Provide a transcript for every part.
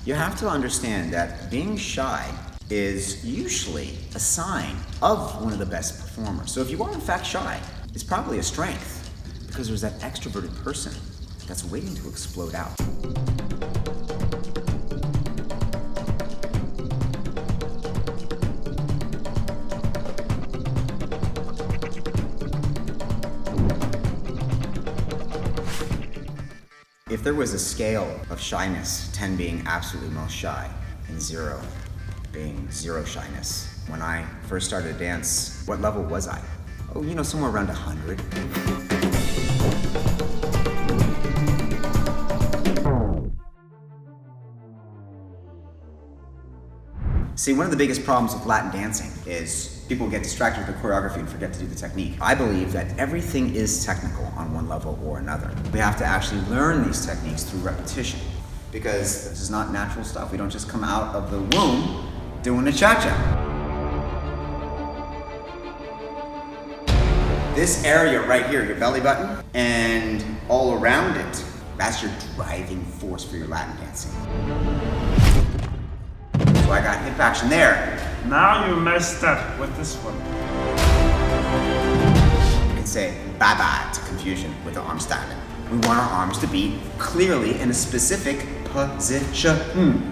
You have to understand that being shy is usually a sign of one of the best performers. So if you are in fact shy, it's probably a strength because there's that extroverted person that's waiting to explode out. If there was a scale of shyness, 10 being absolutely most shy and 0 being zero shyness, when I first started to dance, what level was I? Oh, somewhere around 100. See, one of the biggest problems with Latin dancing is people get distracted with the choreography and forget to do the technique. I believe that everything is technical on one level or another. We have to actually learn these techniques through repetition because this is not natural stuff. We don't just come out of the womb doing a cha-cha. This area right here, your belly button, and all around it, that's your driving force for your Latin dancing. So I got hip action there. Now you messed up with this one. You can say bye-bye to confusion with the arm styling. We want our arms to be clearly in a specific position.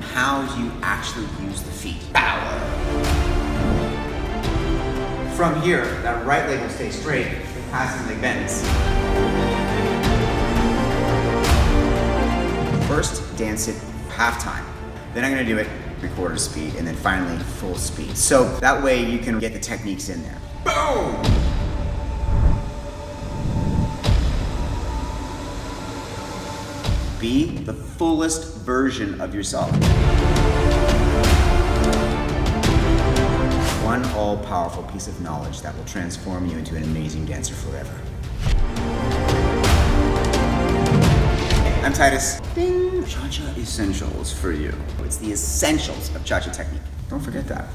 How do you actually use the feet? Power. From here, that right leg will stay straight, the passing leg bends. First, dance it half time. Then I'm gonna do it 3/4 speed, and then finally full speed. So that way you can get the techniques in there. Boom! Be the fullest version of yourself. One all-powerful piece of knowledge that will transform you into an amazing dancer forever. I'm Tytus. Ding! Cha-Cha Essentials for you. It's the essentials of Cha-Cha technique. Don't forget that.